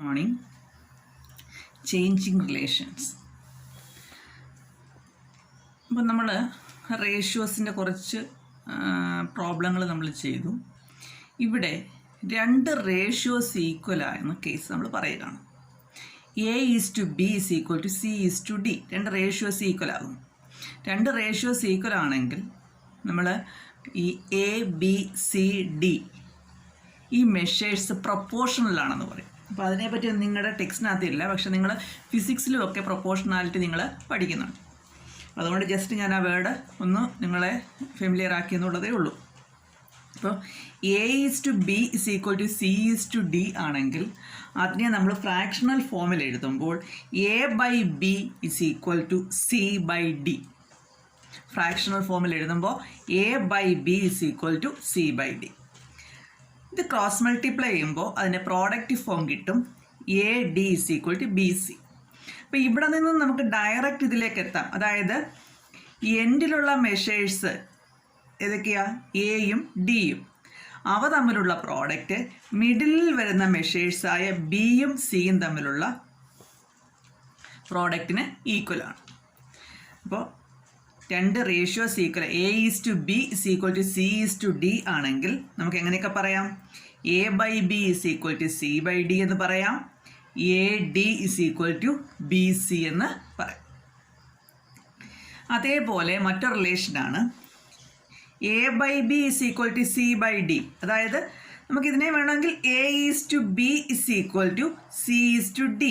Morning. Changing relations. അപ്പം നമ്മൾ റേഷ്യോസിൻ്റെ കുറച്ച് പ്രോബ്ലങ്ങൾ നമ്മൾ ചെയ്തു. ഇവിടെ രണ്ട് റേഷ്യോസ് ഈക്വലായെന്ന കേസ് നമ്മൾ പറയുകയാണ്. A:B C:D. രണ്ട് റേഷ്യോസ് ഈക്വൽ ആകും. രണ്ട് റേഷ്യോസ് ഈക്വൽ ആണെങ്കിൽ നമ്മൾ ഈ ABCD ഈ മെഷേഴ്സ് പ്രൊപ്പോർഷണലാണെന്ന് പറയും. അപ്പോൾ അതിനെപ്പറ്റി നിങ്ങളുടെ ടെക്സ്റ്റിനകത്തില്ല, പക്ഷെ നിങ്ങൾ ഫിസിക്സിലും ഒക്കെ പ്രൊപ്പോർഷണാലിറ്റി നിങ്ങൾ പഠിക്കുന്നുണ്ട്. അതുകൊണ്ട് ജസ്റ്റ് ഞാൻ ആ വേർഡ് ഒന്ന് നിങ്ങളെ ഫെമിലിയർ ആക്കി എന്നുള്ളതേ ഉള്ളൂ. അപ്പോൾ A:B C:D ആണെങ്കിൽ അതിനെ നമ്മൾ ഫ്രാക്ഷണൽ ഫോമിൽ എഴുതുമ്പോൾ A/B C/D. ഫ്രാക്ഷണൽ ഫോമിൽ എഴുതുമ്പോൾ A/B C/D. ഇത് ക്രോസ് മൾട്ടിപ്ലൈ ചെയ്യുമ്പോൾ അതിൻ്റെ പ്രോഡക്റ്റ് ഫോം കിട്ടും AD BC. അപ്പോൾ ഇവിടെ നിന്ന് നമുക്ക് ഡയറക്റ്റ് ഇതിലേക്ക് എത്താം. അതായത് എൻഡിലുള്ള മെഷേഴ്സ് ഏതൊക്കെയാണ്? എയും ഡിയും. അവ തമ്മിലുള്ള പ്രോഡക്റ്റ് മിഡിലിൽ വരുന്ന മെഷേഴ്സായ ബിയും സിയും തമ്മിലുള്ള പ്രോഡക്റ്റിന് ഈക്വലാണ്. അപ്പോൾ രണ്ട് റേഷ്യോസ് ഈക്വൽ A:B C:D ആണെങ്കിൽ നമുക്ക് എങ്ങനെയൊക്കെ പറയാം? A/B C/D എന്ന് പറയാം, AD BC എന്ന് പറയാം. അതേപോലെ മറ്റൊരു റിലേഷനാണ് A/B C/D. അതായത് നമുക്കിതിനെ വേണമെങ്കിൽ A:B C:D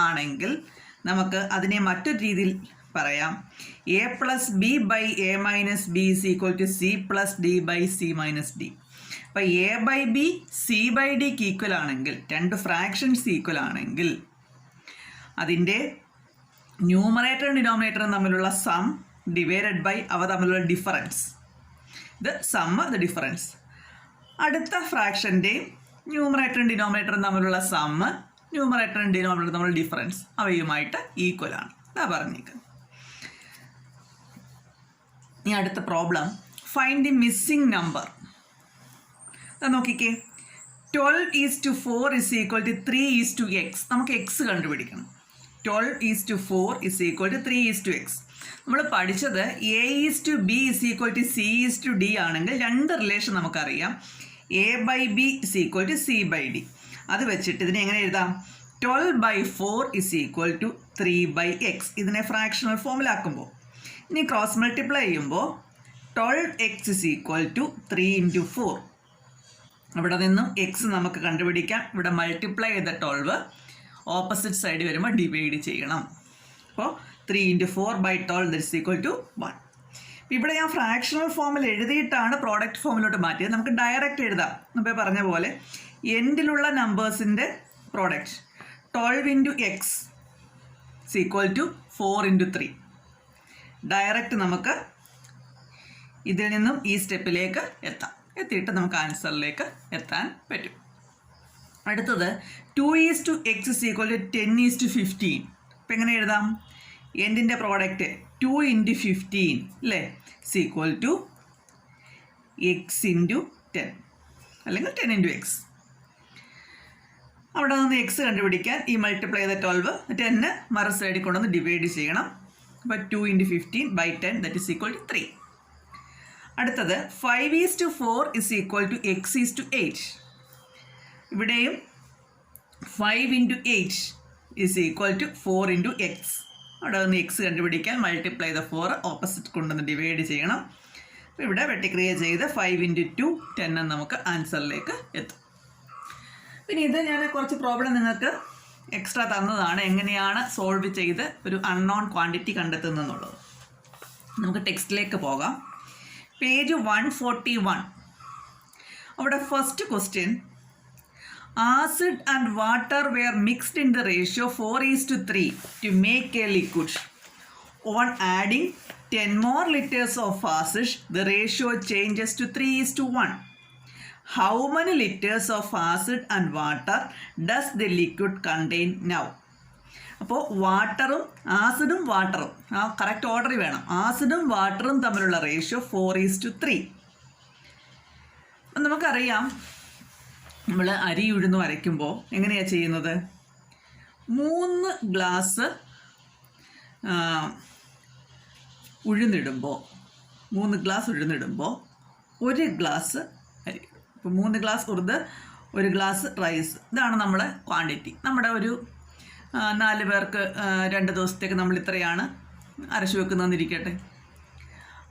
ആണെങ്കിൽ നമുക്ക് അതിനെ മറ്റൊരു രീതിയിൽ പറയാം. A+B/A-B C+D/C-D. അപ്പോൾ A/B C/Dക്ക് ഈക്വൽ ആണെങ്കിൽ, രണ്ട് ഫ്രാക്ഷൻസ് ഈക്വൽ ആണെങ്കിൽ അതിൻ്റെ ന്യൂമറേറ്ററും ഡിനോമിനേറ്ററും തമ്മിലുള്ള സം ഡിവൈഡഡ് ബൈ അവ തമ്മിലുള്ള ഡിഫറൻസ്. ഇത് സമ്മ്, ഇത് ഡിഫറൻസ്. അടുത്ത ഫ്രാക്ഷൻ്റെയും ന്യൂമറേറ്ററും ഡിനോമിനേറ്ററും തമ്മിലുള്ള സമ്മ്, ന്യൂമറേറ്ററും ഡിനോമിനേറ്ററും തമ്മിലുള്ള ഡിഫറൻസ് അവയുമായിട്ട് ഈക്വലാണ്. ഇതാ പറഞ്ഞേക്കുന്നത്. ഇനി അടുത്ത problem, find the missing number. നോക്കിക്കേ, 12:4 3:x. നമുക്ക് എക്സ് കണ്ടുപിടിക്കണം. 12:4 3:x. നമ്മൾ പഠിച്ചത് A:B C:D ആണെങ്കിൽ രണ്ട് റിലേഷൻ നമുക്കറിയാം. A/B C/D. അത് വെച്ചിട്ട് ഇതിനെ എങ്ങനെ എഴുതാം? 12/4 3/x. ഇതിനെ ഫ്രാക്ഷണൽ ഫോമിലാക്കുമ്പോൾ ഇനി ക്രോസ് മൾട്ടിപ്ലൈ ചെയ്യുമ്പോൾ 12x 3 × 4. ഇവിടെ നിന്നും എക്സ് നമുക്ക് കണ്ടുപിടിക്കാം. ഇവിടെ മൾട്ടിപ്ലൈ ചെയ്ത 12 ഓപ്പോസിറ്റ് സൈഡ് വരുമ്പോൾ ഡിവൈഡ് ചെയ്യണം. അപ്പോൾ 3 × 4/12 1. ഇവിടെ ഞാൻ ഫ്രാക്ഷണൽ ഫോമിൽ എഴുതിയിട്ടാണ് പ്രോഡക്റ്റ് ഫോമിലോട്ട് മാറ്റിയത്. നമുക്ക് ഡയറക്റ്റ് എഴുതാം. മുമ്പേ പറഞ്ഞ പോലെ എൻഡിലുള്ള നമ്പേഴ്സിൻ്റെ പ്രോഡക്റ്റ് 12 × x = 4 × 3. ഡയറക്റ്റ് നമുക്ക് ഇതിൽ നിന്നും ഈ സ്റ്റെപ്പിലേക്ക് എത്തിയിട്ട് നമുക്ക് ആൻസറിലേക്ക് എത്താൻ പറ്റും. അടുത്തത് 2:x 10:15. ഇപ്പം എങ്ങനെ എഴുതാം? എൻഡിൻ്റെ പ്രോഡക്റ്റ് 2 × 15 അല്ലേ, x × 10 അല്ലെങ്കിൽ 10 × x. അവിടെ നിന്ന് എക്സ് കണ്ടുപിടിക്കാൻ ഈ മൾട്ടിപ്ലൈ ചെയ്ത 12 10 മറു സൈഡിൽ കൊണ്ടുവന്ന് ഡിവൈഡ് ചെയ്യണം. അപ്പോൾ 2 × 15/10 3. അടുത്തത് 5:4 x 8. ഇവിടെയും 5 × 8 4 × x. അവിടെ നിന്ന് എക്സ് കണ്ടുപിടിക്കാൻ മൾട്ടിപ്ലൈ ചെയ്ത 4 ഓപ്പോസിറ്റ് കൊണ്ടുവന്ന് ഡിവൈഡ് ചെയ്യണം. ഇവിടെ വെട്ടിക്രിയ ചെയ്ത് 5 × 2 10 നമുക്ക് ആൻസറിലേക്ക് എത്തും. പിന്നെ ഇത് ഞാൻ കുറച്ച് പ്രോബ്ലം നിങ്ങൾക്ക് എക്സ്ട്രാ തന്നതാണ്, എങ്ങനെയാണ് സോൾവ് ചെയ്ത് ഒരു അൺനോൺ ക്വാണ്ടിറ്റി കണ്ടെത്തുന്നതെന്നുള്ളത്. നമുക്ക് ടെക്സ്റ്റിലേക്ക് പോകാം. പേജ് 141. അവിടെ first question, acid and water were mixed in the ratio 4:3 to make a liquid. On adding 10 more liters of acid, the ratio changes to 3:1. How many liters of acid and water does the liquid contain now? അപ്പോൾ ആസിഡും വാട്ടറും ആ correct ഓർഡറിൽ വേണം. ആസിഡും വാട്ടറും തമ്മിലുള്ള ratio 4:3. നമുക്കറിയാം നമ്മൾ അരി ഉഴുന്നും അരയ്ക്കുമ്പോൾ എങ്ങനെയാണ് ചെയ്യുന്നത്? 3 ഗ്ലാസ് ഉഴുന്നിടുമ്പോൾ 1 ഗ്ലാസ് അരി. ഇപ്പോൾ 3 ഗ്ലാസ് ഉറുദ് 1 ഗ്ലാസ് റൈസ്, ഇതാണ് നമ്മുടെ ക്വാണ്ടിറ്റി. നമ്മുടെ ഒരു 4 പേർക്ക് 2 ദിവസത്തേക്ക് നമ്മൾ ഇത്രയാണ് അരച്ചു വെക്കുന്നതെന്നിരിക്കട്ടെ.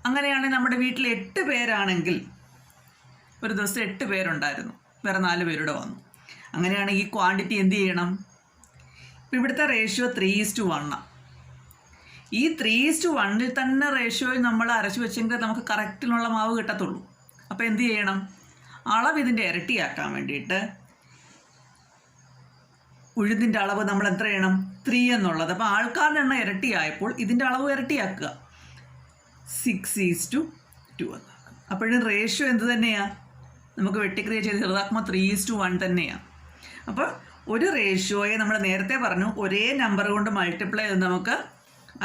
അങ്ങനെയാണെങ്കിൽ നമ്മുടെ വീട്ടിൽ 8 പേരാണെങ്കിൽ ഒരു ദിവസം 8 പേരുണ്ടായിരുന്നു, വേറെ 4 പേരുടെ വന്നു. അങ്ങനെയാണെങ്കിൽ ഈ ക്വാണ്ടിറ്റി എന്ത് ചെയ്യണം? ഇപ്പോൾ ഇവിടുത്തെ റേഷ്യോ 3:1. ഈ 3:1 തന്നെ റേഷ്യോയിൽ നമ്മൾ അരച്ചു വെച്ചെങ്കിൽ നമുക്ക് കറക്റ്റിനുള്ള മാവ് കിട്ടത്തുള്ളൂ. അപ്പോൾ എന്ത് ചെയ്യണം? അളവ് ഇതിൻ്റെ ഇരട്ടിയാക്കാൻ വേണ്ടിയിട്ട് ഉഴുതിൻ്റെ അളവ് നമ്മൾ എത്ര ചെയ്യണം? 3 എന്നുള്ളത്. അപ്പോൾ ആൾക്കാരുടെ എണ്ണം ഇരട്ടിയായപ്പോൾ ഇതിൻ്റെ അളവ് ഇരട്ടിയാക്കുക, 6:2 എന്നാക്കും. അപ്പോഴും റേഷ്യോ എന്ത് തന്നെയാണ്? നമുക്ക് വെട്ടിക്രിയ ചെയ്ത് ചെറുതാക്കുമ്പോൾ 3:1 തന്നെയാണ്. അപ്പോൾ ഒരു റേഷ്യോയെ നമ്മൾ നേരത്തെ പറഞ്ഞു ഒരേ നമ്പർ കൊണ്ട് മൾട്ടിപ്ലൈ ചെയ്ത് നമുക്ക്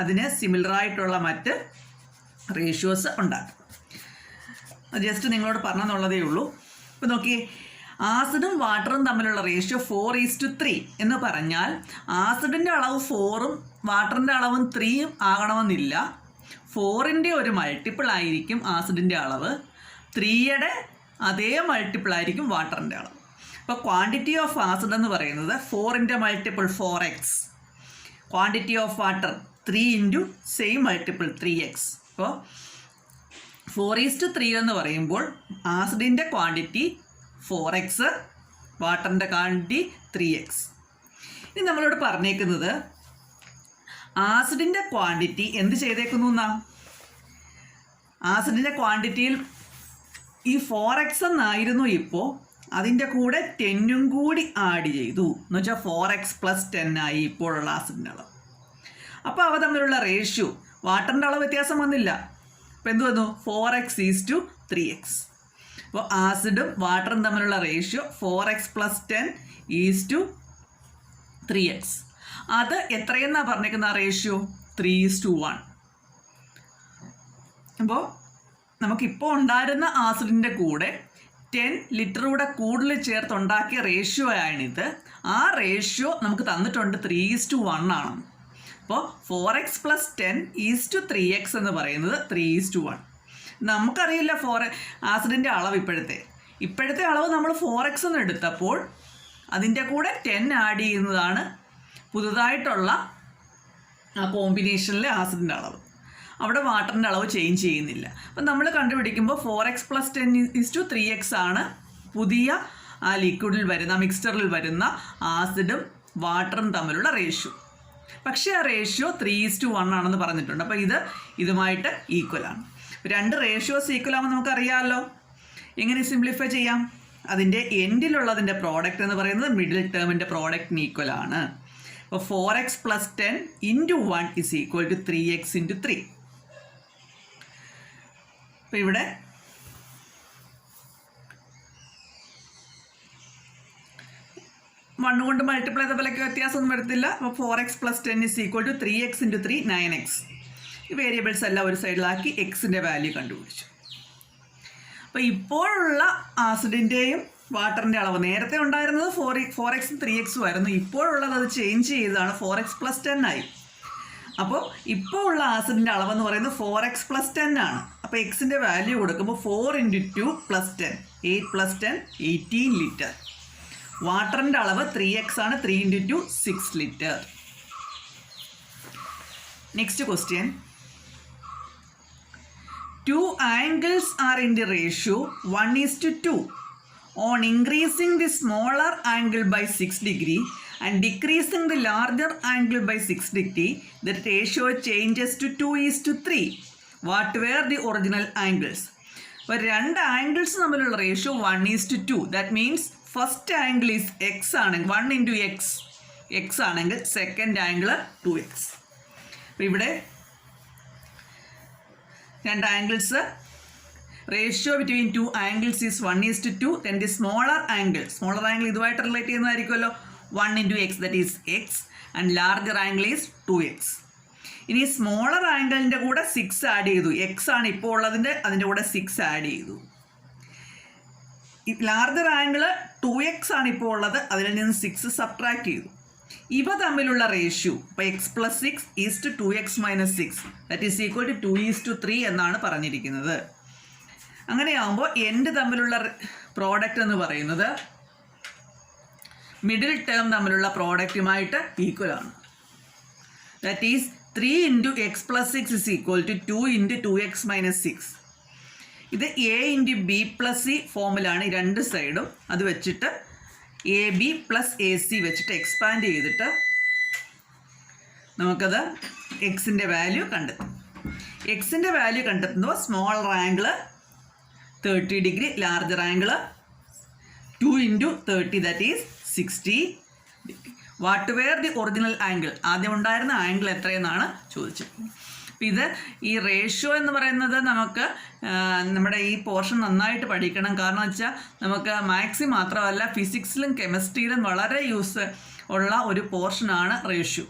അതിന് സിമിലറായിട്ടുള്ള മറ്റ് റേഷ്യോസ് ഉണ്ടാക്കും. ജസ്റ്റ് നിങ്ങളോട് പറഞ്ഞെന്നുള്ളതേ ഉള്ളൂ. ഇപ്പോൾ നോക്കി, ആസിഡും വാട്ടറും തമ്മിലുള്ള റേഷ്യോ 4:3 എന്ന് പറഞ്ഞാൽ ആസിഡിൻ്റെ അളവ് 4ഉം വാട്ടറിൻ്റെ അളവും 3ഉം ആകണമെന്നില്ല. 4ൻ്റെ ഒരു മൾട്ടിപ്പിൾ ആയിരിക്കും ആസിഡിൻ്റെ അളവ്, 3യുടെ അതേ മൾട്ടിപ്പിൾ ആയിരിക്കും വാട്ടറിൻ്റെ അളവ്. അപ്പോൾ ക്വാണ്ടിറ്റി ഓഫ് ആസിഡ് എന്ന് പറയുന്നത് 4ൻ്റെ multiple 4x, quantity of water 3 into same multiple 3x. അപ്പോൾ 4:3 എന്ന് പറയുമ്പോൾ ആസിഡിൻ്റെ ക്വാണ്ടിറ്റി 4x, വാട്ടറിൻ്റെ ക്വാണ്ടിറ്റി 3x. ഇനി നമ്മളോട് പറഞ്ഞേക്കുന്നത് ആസിഡിൻ്റെ ക്വാണ്ടിറ്റി എന്ത് ചെയ്തേക്കുന്നു എന്നാ? ആസിഡിൻ്റെ ക്വാണ്ടിറ്റിയിൽ ഈ 4x എന്നായിരുന്നു, ഇപ്പോൾ അതിൻ്റെ കൂടെ 10ഉം കൂടി ആഡ് ചെയ്തു എന്ന് വെച്ചാൽ 4x + 10 ആയി ഇപ്പോഴുള്ള ആസിഡിൻ്റെ അളവ്. അപ്പോൾ അവ തമ്മിലുള്ള റേഷ്യോ, വാട്ടറിൻ്റെ അളവ് വ്യത്യാസം വന്നില്ല. അപ്പോൾ എന്ത് വന്നു? 4x:3x. അപ്പോൾ ആസിഡും വാട്ടറും തമ്മിലുള്ള റേഷ്യോ 4x + 10:3x. അത് എത്രയെന്നാണ് പറഞ്ഞിരിക്കുന്ന റേഷ്യോ? 3:1. അപ്പോൾ നമുക്കിപ്പോൾ ഉണ്ടായിരുന്ന ആസിഡിൻ്റെ കൂടെ 10 ലിറ്റർ കൂടെ കൂടുതൽ ചേർത്തുണ്ടാക്കിയ റേഷ്യോ ആണിത്. ആ റേഷ്യോ നമുക്ക് തന്നിട്ടുണ്ട് 3:1 ആണ്. അപ്പോൾ 4x + 10:3x എന്ന് പറയുന്നത് 3:1. നമുക്കറിയില്ല ആസിഡിൻ്റെ അളവ്. ഇപ്പോഴത്തെ അളവ് നമ്മൾ 4x എന്ന് എടുത്തപ്പോൾ അതിൻ്റെ കൂടെ 10 ആഡ് ചെയ്യുന്നതാണ് പുതുതായിട്ടുള്ള ആ കോമ്പിനേഷനിലെ ആസിഡിൻ്റെ അളവ്. അവിടെ വാട്ടറിൻ്റെ അളവ് ചേഞ്ച് ചെയ്യുന്നില്ല. അപ്പം നമ്മൾ കണ്ടുപിടിക്കുമ്പോൾ 4x + 10:3x ആണ് പുതിയ ആ ലിക്വിഡിൽ വരുന്ന, മിക്സ്ചറിൽ വരുന്ന ആസിഡും വാട്ടറും തമ്മിലുള്ള റേഷ്യോ. പക്ഷേ ആ റേഷ്യോ 3:1 ആണെന്ന് പറഞ്ഞിട്ടുണ്ട്. അപ്പോൾ ഇതുമായിട്ട് ഈക്വലാണ്. 2 റേഷ്യോസ് ഈക്വൽ ആകുമ്പോൾ നമുക്കറിയാമല്ലോ എങ്ങനെ സിംപ്ലിഫൈ ചെയ്യാം. അതിൻ്റെ എൻഡിലുള്ളതിൻ്റെ പ്രോഡക്റ്റ് എന്ന് പറയുന്നത് മിഡിൽ ടേമിൻ്റെ പ്രോഡക്റ്റിന് ഈക്വൽ ആണ്. അപ്പോൾ 4x + 10 × 1 = 3x × 3. അപ്പോൾ ഇവിടെ വണ്ണ് കൊണ്ട് മൾട്ടിപ്ലൈ ചെയ്തപ്പോഴേക്ക് വ്യത്യാസമൊന്നും വരത്തില്ല. അപ്പോൾ 4x + 10 = 3x × 3 9x. ഈ വേരിയബിൾസ് എല്ലാം ഒരു സൈഡിലാക്കി എക്സിൻ്റെ വാല്യൂ കണ്ടുപിടിച്ചു. അപ്പോൾ ഇപ്പോഴുള്ള ആസിഡിൻ്റെയും വാട്ടറിൻ്റെ അളവ് നേരത്തെ ഉണ്ടായിരുന്നത് 4x 3x ആയിരുന്നു. ഇപ്പോഴുള്ളത് അത് ചേഞ്ച് ചെയ്തതാണ്, 4x + 10 ആയി. അപ്പോൾ ഇപ്പോൾ ഉള്ള ആസിഡിൻ്റെ അളവെന്ന് പറയുന്നത് 4x + 10 ആണ്. അപ്പോൾ എക്സിൻ്റെ വാല്യൂ കൊടുക്കുമ്പോൾ 4 × 2 + 10 8 + 10 18 ലിറ്റർ. വാട്ടറിൻ്റെ അളവ് 3x ആണ്, 3 × 2 6 litre. Next question. 2 angles are in the ratio 1:2. On increasing the smaller angle by 6 degree and decreasing the larger angle by 6 degree, the ratio changes to 2:3. What were the original angles? അപ്പോൾ 2 angles തമ്മിലുള്ള ratio 1:2. That means first angle is X ആണെങ്കിൽ 1 × x ആണെങ്കിൽ second angle 2x. അപ്പോൾ ഇവിടെ 2 angles, ratio between 2 angles is 1:2. Then the smaller angle ഇതുമായിട്ട് relate ചെയ്യുന്നതായിരിക്കുമല്ലോ, 1 × x, that is x, and larger angle is 2x. ഇനി smaller ആംഗിളിൻ്റെ കൂടെ 6 add ചെയ്തു. x ആണ് ഇപ്പോൾ ഉള്ളതിൻ്റെ, അതിൻ്റെ കൂടെ 6 ആഡ് ചെയ്തു. ലാർജർ ആംഗിൾ 2x ആണ് ഇപ്പോൾ ഉള്ളത്, അതിൽ നിന്ന് 6 സബ്ട്രാക്ട് ചെയ്തു. ഇവ തമ്മിലുള്ള റേഷ്യോ ഇപ്പോൾ x+6 is to 2x - 6 that is equal to 2:3 എന്നാണ് പറഞ്ഞിരിക്കുന്നത്. അങ്ങനെയാകുമ്പോൾ എൻഡ് തമ്മിലുള്ള പ്രോഡക്റ്റ് എന്ന് പറയുന്നത് മിഡിൽ ടേം തമ്മിലുള്ള പ്രോഡക്റ്റുമായിട്ട് ഈക്വൽ ആണ്. That is 3 × x+6 is equal to 2 × 2x - 6. ഇത് a × b+c ഫോമിലാണ് ഈ രണ്ട് സൈഡും. അത് വെച്ചിട്ട് AB + AC വെച്ചിട്ട് എക്സ്പാൻഡ് ചെയ്തിട്ട് നമുക്കത് എക്സിൻ്റെ വാല്യൂ കണ്ടെത്തും. എക്സിൻ്റെ വാല്യൂ കണ്ടെത്തുമ്പോൾ small angle 30 degree, larger angle 2 × 30 that is 60 degree. What were the original angle, ആദ്യം ഉണ്ടായിരുന്ന ആംഗിൾ എത്രയെന്നാണ് ചോദിച്ചത്. ഇത് ഈ റേഷ്യോ എന്ന് പറയുന്നത് നമുക്ക് നമ്മുടെ ഈ പോർഷൻ നന്നായിട്ട് പഠിക്കണം. കാരണം വെച്ചാൽ നമുക്ക് മാത്സിൽ മാത്രമല്ല ഫിസിക്സിലും കെമിസ്ട്രിയിലും വളരെ യൂസ് ഉള്ള ഒരു പോർഷനാണ് റേഷ്യോ.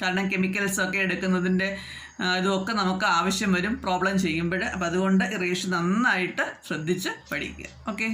കാരണം കെമിക്കൽസൊക്കെ എടുക്കുന്നതിൻ്റെ ഇതൊക്കെ നമുക്ക് ആവശ്യം വരും പ്രോബ്ലം ചെയ്യുമ്പോൾ. അപ്പോൾ അതുകൊണ്ട് ഈ റേഷ്യോ നന്നായിട്ട് ശ്രദ്ധിച്ച് പഠിക്കുക. ഓക്കെ.